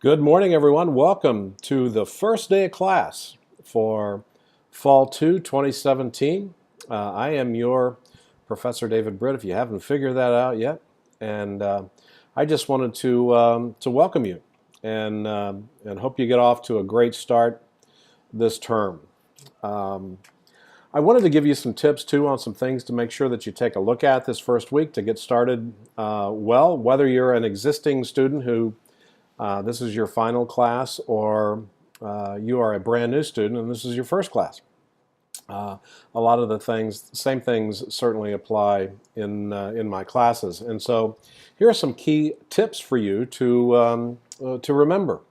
Good morning, everyone. Welcome to the first day of class for Fall 2, 2017. I am your Professor David Britt, if you haven't figured that out yet. And I just wanted to welcome you and hope you get off to a great start this term. Um, I wanted to give you some tips, too, on some things to make sure that you take a look at this first week to get started well, whether you're an existing student who this is your final class, or you are a brand new student and this is your first class. A lot of the same things certainly apply in my classes. And so here are some key tips for you to remember.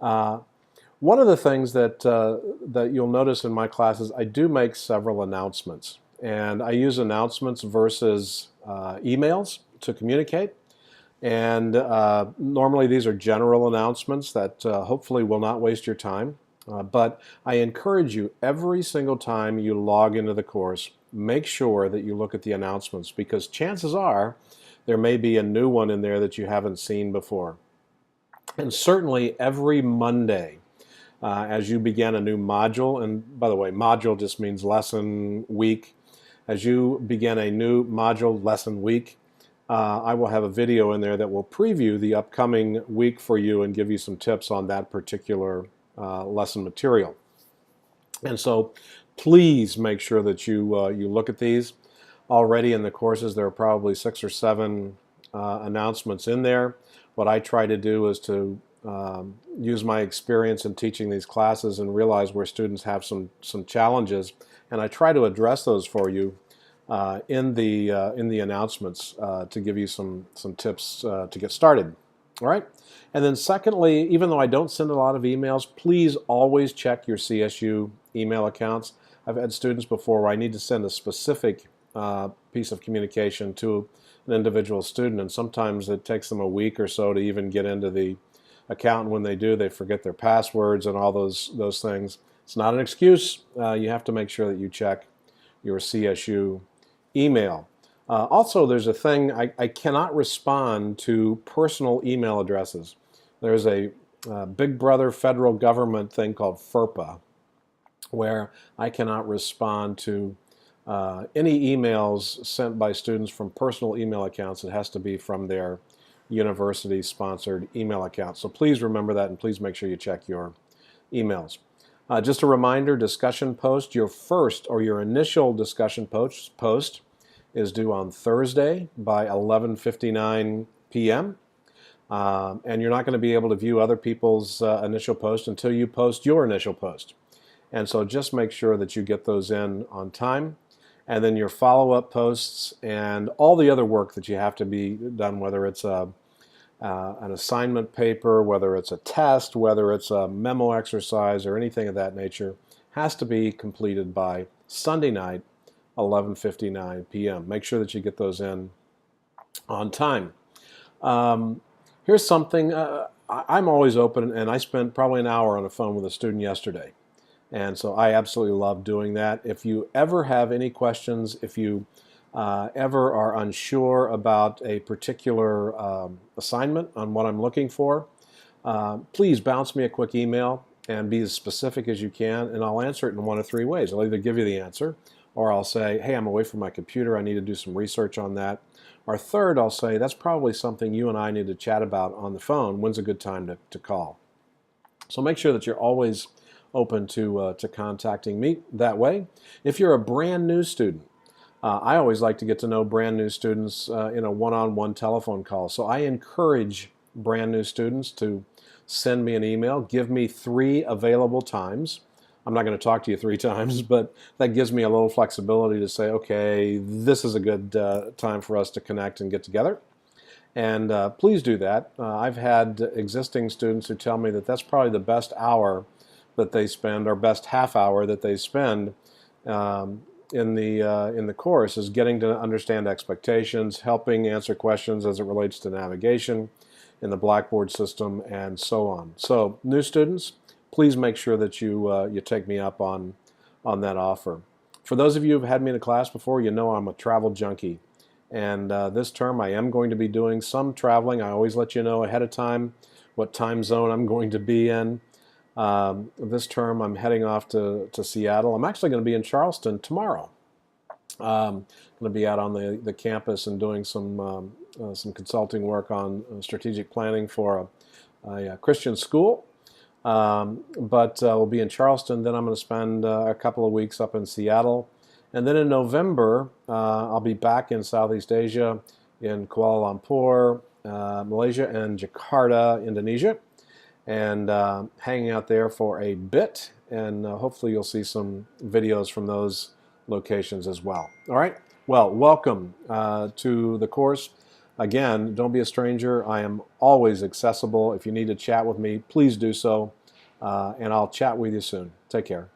One of the things that you'll notice in my classes, I do make several announcements. And I use announcements versus emails to communicate. And normally these are general announcements that hopefully will not waste your time. But I encourage you every single time you log into the course, make sure that you look at the announcements, because chances are there may be a new one in there that you haven't seen before. And certainly every Monday, as you begin a new module, and by the way, module just means lesson week. As you begin a new module lesson week, I will have a video in there that will preview the upcoming week for you and give you some tips on that particular lesson material. And so please make sure that you look at these. Already in the courses, there are probably 6 or 7 announcements in there. What I try to do is to use my experience in teaching these classes and realize where students have some challenges, and I try to address those for you in the announcements to give you some tips to get started. All right. And then secondly, even though I don't send a lot of emails, please always check your CSU email accounts. I've had students before where I need to send a specific piece of communication to an individual student, and sometimes it takes them a week or so to even get into the account, and when they do, they forget their passwords and all those things. It's not an excuse. You have to make sure that you check your CSU email. Also, there's a thing, I cannot respond to personal email addresses. There's a Big Brother federal government thing called FERPA, where I cannot respond to any emails sent by students from personal email accounts. It has to be from their university-sponsored email account. So please remember that, and please make sure you check your emails. Just a reminder, discussion post, your first or your initial discussion post is due on Thursday by 11:59 p.m. And you're not going to be able to view other people's initial post until you post your initial post. And so just make sure that you get those in on time. And then your follow-up posts and all the other work that you have to be done, whether it's an assignment paper, whether it's a test, whether it's a memo exercise or anything of that nature, has to be completed by Sunday night, 11:59 p.m. Make sure that you get those in on time. Here's something, I'm always open, and I spent probably an hour on the phone with a student yesterday. And so I absolutely love doing that. If you ever have any questions, if you ever are unsure about a particular assignment on what I'm looking for, please bounce me a quick email and be as specific as you can, and I'll answer it in one of 3 ways. I'll either give you the answer, or I'll say, hey, I'm away from my computer, I need to do some research on that. Or third, I'll say, that's probably something you and I need to chat about on the phone. When's a good time to call? So make sure that you're always open to contacting me that way. If you're a brand new student, I always like to get to know brand new students in a one-on-one telephone call. So I encourage brand new students to send me an email, give me 3 available times. I'm not going to talk to you 3 times, but that gives me a little flexibility to say, okay, this is a good time for us to connect and get together. And please do that. I've had existing students who tell me that that's probably the best hour that they spend, or best half hour that they spend in the course, is getting to understand expectations, helping answer questions as it relates to navigation in the Blackboard system, and so on. So new students, please make sure that you take me up on that offer. For those of you who've had me in a class before, you know I'm a travel junkie. And this term I am going to be doing some traveling. I always let you know ahead of time what time zone I'm going to be in. This term, I'm heading off to Seattle. I'm actually going to be in Charleston tomorrow. I'm going to be out on the campus and doing some consulting work on strategic planning for a Christian school. But we'll be in Charleston. Then I'm going to spend a couple of weeks up in Seattle. And then in November, I'll be back in Southeast Asia, in Kuala Lumpur, Malaysia, and Jakarta, Indonesia, and hanging out there for a bit. And hopefully you'll see some videos from those locations as well. All right. Well, welcome to the course. Again, don't be a stranger. I am always accessible. If you need to chat with me, please do so. And I'll chat with you soon. Take care.